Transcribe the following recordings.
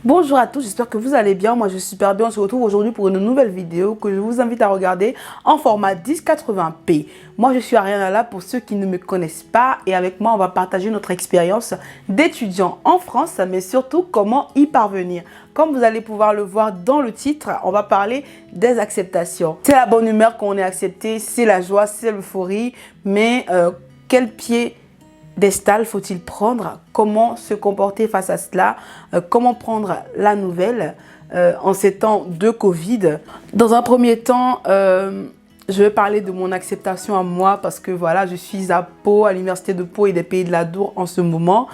Bonjour à tous, j'espère que vous allez bien. Moi je suis super bien. On se retrouve aujourd'hui pour une nouvelle vidéo que je vous invite à regarder en format 1080p. Moi je suis Ariane là pour ceux qui ne me connaissent pas, et avec moi on va partager notre expérience d'étudiant en France, mais surtout comment y parvenir. Comme vous allez pouvoir le voir dans le titre, on va parler des acceptations. C'est la bonne humeur qu'on est accepté, c'est la joie, c'est l'euphorie, mais quel pied d'estal faut-il prendre? Comment se comporter face à cela? Comment prendre la nouvelle en ces temps de Covid? Dans un premier temps, je vais parler de mon acceptation à moi parce que voilà, je suis à Pau, à l'université de Pau et des Pays de la Dour en ce moment.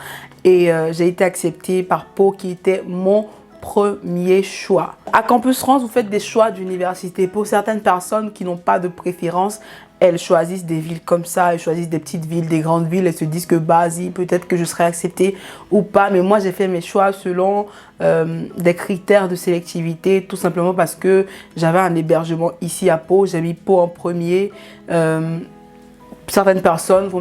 Et j'ai été acceptée par Pau qui était mon premier choix. À Campus France, vous faites des choix d'université. Pour certaines personnes qui n'ont pas de préférence, elles choisissent des villes comme ça, elles choisissent des petites villes, des grandes villes, elles se disent que vas-y, peut-être que je serai acceptée ou pas. Mais moi, j'ai fait mes choix selon des critères de sélectivité, tout simplement parce que j'avais un hébergement ici à Pau. J'ai mis Pau en premier. Certaines personnes vont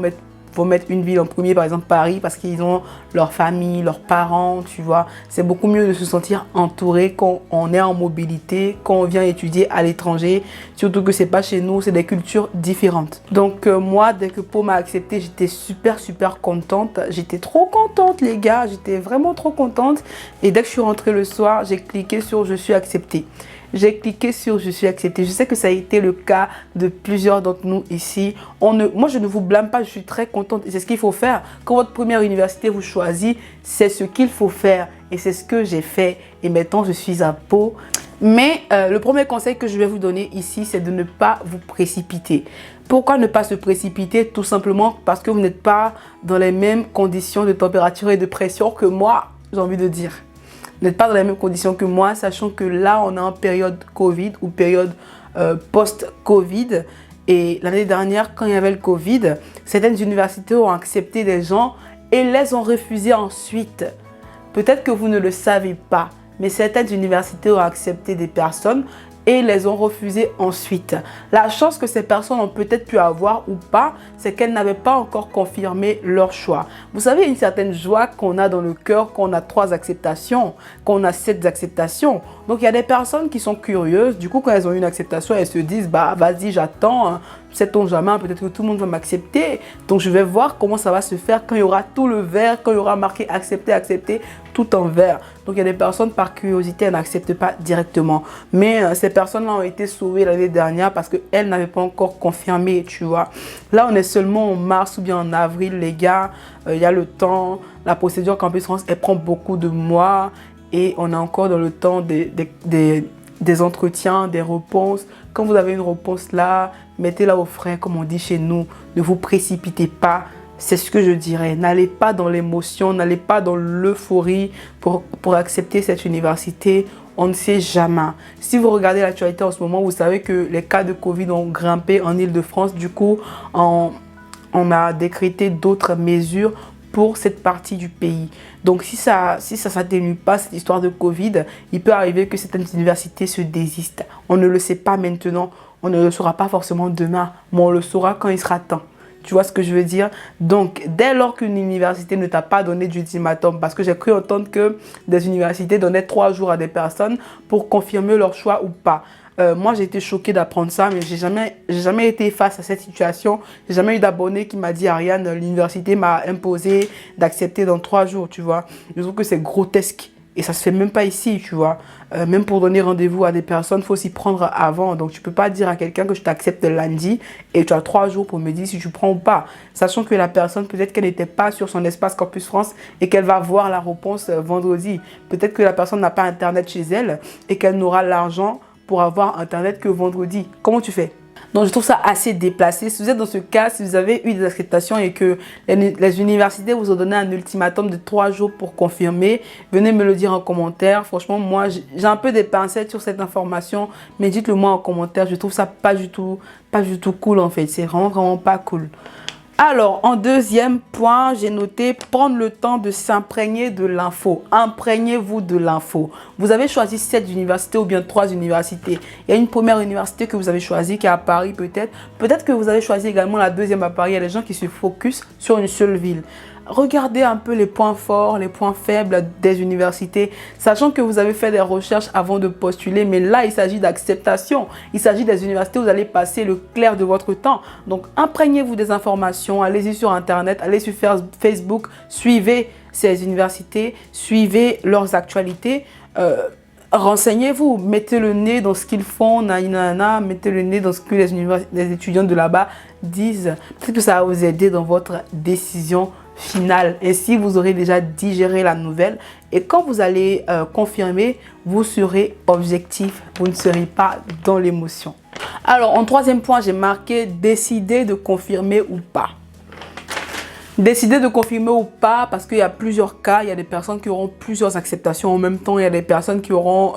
mettre une ville en premier, par exemple Paris, parce qu'ils ont leur famille, leurs parents, tu vois. C'est beaucoup mieux de se sentir entouré quand on est en mobilité, quand on vient étudier à l'étranger, surtout que c'est pas chez nous, c'est des cultures différentes. Donc moi, dès que Pau m'a accepté, j'étais super contente. J'étais trop contente, les gars, j'étais vraiment trop contente. Et dès que je suis rentrée le soir, j'ai cliqué sur je suis acceptée. J'ai cliqué sur je suis acceptée. Je sais que ça a été le cas de plusieurs d'entre nous ici. Moi, je ne vous blâme pas, je suis très contente. Et c'est ce qu'il faut faire. Quand votre première université vous choisit, c'est ce qu'il faut faire. Et c'est ce que j'ai fait. Et maintenant, je suis à Pau. Mais le premier conseil que je vais vous donner ici, c'est de ne pas vous précipiter. Pourquoi ne pas se précipiter? Tout simplement parce que vous n'êtes pas dans les mêmes conditions de température et de pression que moi, j'ai envie de dire. Vous n'êtes pas dans les mêmes conditions que moi, sachant que là, on est en période Covid ou période post-Covid. Et l'année dernière, quand il y avait le Covid, certaines universités ont accepté des gens et les ont refusés ensuite. Peut-être que vous ne le savez pas, mais certaines universités ont accepté des personnes et les ont refusées ensuite. La chance que ces personnes ont peut-être pu avoir ou pas, c'est qu'elles n'avaient pas encore confirmé leur choix. Vous savez, une certaine joie qu'on a dans le cœur quand on a 3 acceptations, quand on a 7 acceptations. Donc, il y a des personnes qui sont curieuses. Du coup, quand elles ont une acceptation, elles se disent, bah, vas-y, j'attends. Hein. Sait-on jamais, peut-être que tout le monde va m'accepter. Donc, je vais voir comment ça va se faire quand il y aura tout le vert, quand il y aura marqué accepter, accepter, tout en vert. Donc, il y a des personnes, par curiosité, elles n'acceptent pas directement. Mais ces personnes-là ont été sauvées l'année dernière parce qu'elles n'avaient pas encore confirmé, tu vois. Là, on est seulement en mars ou bien en avril, les gars. Il y a le temps. La procédure Campus France, elle prend beaucoup de mois. Et on est encore dans le temps des entretiens, des réponses. Quand vous avez une réponse là, mettez-la au frais, comme on dit chez nous. Ne vous précipitez pas. C'est ce que je dirais. N'allez pas dans l'émotion, n'allez pas dans l'euphorie pour accepter cette université. On ne sait jamais. Si vous regardez l'actualité en ce moment, vous savez que les cas de Covid ont grimpé en Île-de-France. Du coup, on a décrété d'autres mesures pour cette partie du pays. Donc, si ça s'atténue pas, cette histoire de Covid, il peut arriver que certaines universités se désistent. On ne le sait pas maintenant, on ne le saura pas forcément demain, mais on le saura quand il sera temps. Tu vois ce que je veux dire? Donc, dès lors qu'une université ne t'a pas donné d'ultimatum, parce que j'ai cru entendre que des universités donnaient 3 jours à des personnes pour confirmer leur choix ou pas. Moi, j'ai été choquée d'apprendre ça, mais j'ai jamais été face à cette situation. J'ai jamais eu d'abonné qui m'a dit, Ariane, l'université m'a imposé d'accepter dans 3 jours, tu vois. Je trouve que c'est grotesque. Et ça se fait même pas ici, tu vois. Même pour donner rendez-vous à des personnes, il faut s'y prendre avant. Donc, tu peux pas dire à quelqu'un que je t'accepte lundi et tu as 3 jours pour me dire si tu prends ou pas. Sachant que la personne, peut-être qu'elle n'était pas sur son espace Campus France et qu'elle va voir la réponse vendredi. Peut-être que la personne n'a pas Internet chez elle et qu'elle n'aura l'argent pour avoir Internet que vendredi. Comment tu fais? Donc, je trouve ça assez déplacé. Si vous êtes dans ce cas, si vous avez eu des acceptations et que les universités vous ont donné un ultimatum de 3 jours pour confirmer, venez me le dire en commentaire. Franchement, moi, j'ai un peu des pincettes sur cette information, mais dites-le moi en commentaire. Je trouve ça pas du tout cool en fait. C'est vraiment pas cool. Alors, en deuxième point, j'ai noté prendre le temps de s'imprégner de l'info. Imprégnez-vous de l'info. Vous avez choisi 7 universités ou bien 3 universités. Il y a une première université que vous avez choisie qui est à Paris peut-être. Peut-être que vous avez choisi également la deuxième à Paris. Il y a des gens qui se focus sur une seule ville. regardez un peu les points forts, les points faibles des universités, sachant que vous avez fait des recherches avant de postuler, mais là, il s'agit d'acceptation. Il s'agit des universités où vous allez passer le clair de votre temps. Donc, imprégnez-vous des informations, allez-y sur Internet, allez sur Facebook, suivez ces universités, suivez leurs actualités. Renseignez-vous, mettez le nez dans ce qu'ils font, mettez le nez dans ce que les étudiants de là-bas disent. Peut-être que ça va vous aider dans votre décision finale. Ainsi, vous aurez déjà digéré la nouvelle. Et quand vous allez confirmer, vous serez objectif. Vous ne serez pas dans l'émotion. Alors, en troisième point, j'ai marqué décider de confirmer ou pas. Décider de confirmer ou pas, parce qu'il y a plusieurs cas. Il y a des personnes qui auront plusieurs acceptations en même temps. Il y a des personnes qui auront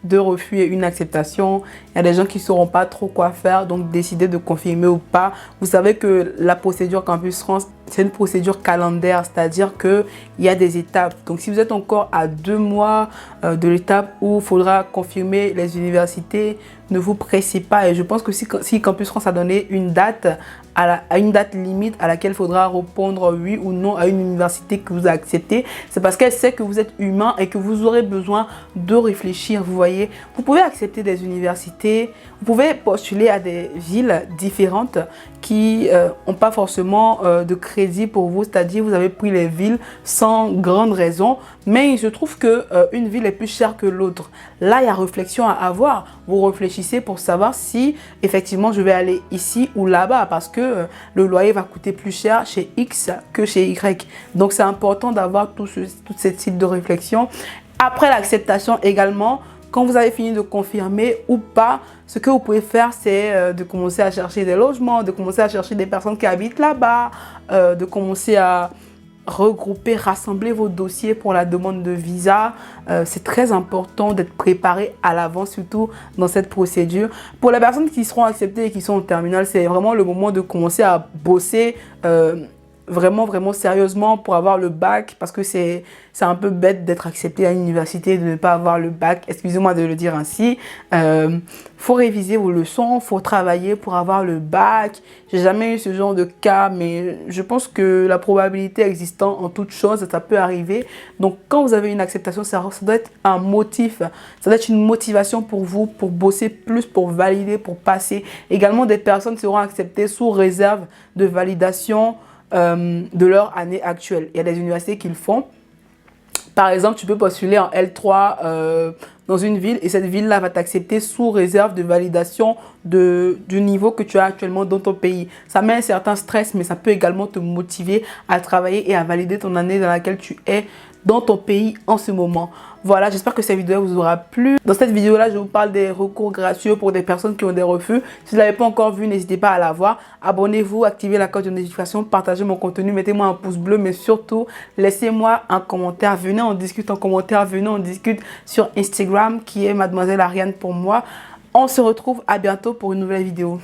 deux refus et une acceptation. Il y a des gens qui ne sauront pas trop quoi faire. Donc, décider de confirmer ou pas. Vous savez que la procédure Campus France, c'est une procédure calendaire. C'est-à-dire qu'il y a des étapes. Donc, si vous êtes encore à 2 mois de l'étape où il faudra confirmer les universités, ne vous pressez pas. Et je pense que si Campus France a donné une date, à une date limite à laquelle il faudra répondre oui ou non à une université que vous acceptez, c'est parce qu'elle sait que vous êtes humain et que vous aurez besoin de réfléchir. Vous voyez, vous pouvez accepter des universités, vous pouvez postuler à des villes différentes qui n'ont pas forcément de crédit pour vous, c'est-à-dire vous avez pris les villes sans grande raison, mais il se trouve qu'une ville est plus chère que l'autre. Là, il y a réflexion à avoir. Vous réfléchissez pour savoir si effectivement je vais aller ici ou là-bas, parce que le loyer va coûter plus cher chez X que chez Y. Donc, c'est important d'avoir tout ce type de réflexion. Après l'acceptation également, quand vous avez fini de confirmer ou pas, ce que vous pouvez faire, c'est de commencer à chercher des logements, de commencer à chercher des personnes qui habitent là-bas, de commencer à regrouper, rassembler vos dossiers pour la demande de visa. C'est très important d'être préparé à l'avance, surtout dans cette procédure. Pour les personnes qui seront acceptées et qui sont au terminal, c'est vraiment le moment de commencer à bosser vraiment sérieusement pour avoir le bac, parce que c'est un peu bête d'être accepté à l'université et de ne pas avoir le bac, excusez-moi de le dire ainsi. Faut réviser vos leçons, faut travailler pour avoir le bac. J'ai jamais eu ce genre de cas, mais je pense que la probabilité existant en toute chose, ça peut arriver. Donc quand vous avez une acceptation, ça doit être un motif, ça doit être une motivation pour vous, pour bosser plus, pour valider, pour passer. Également, des personnes seront acceptées sous réserve de validation de leur année actuelle. Il y a des universités qui le font. Par exemple, tu peux postuler en L3 dans une ville et cette ville-là va t'accepter sous réserve de validation du niveau que tu as actuellement dans ton pays. Ça met un certain stress, mais ça peut également te motiver à travailler et à valider ton année dans laquelle tu es dans ton pays en ce moment. Voilà, j'espère que cette vidéo vous aura plu. Dans cette vidéo-là, je vous parle des recours gracieux pour des personnes qui ont des refus. Si vous ne l'avez pas encore vu, n'hésitez pas à la voir. Abonnez-vous, activez la cloche de notification, partagez mon contenu, mettez-moi un pouce bleu, mais surtout, laissez-moi un commentaire. Venez, on discute en commentaire, venez, on discute sur Instagram, qui est Mademoiselle Ariane pour moi. On se retrouve à bientôt pour une nouvelle vidéo.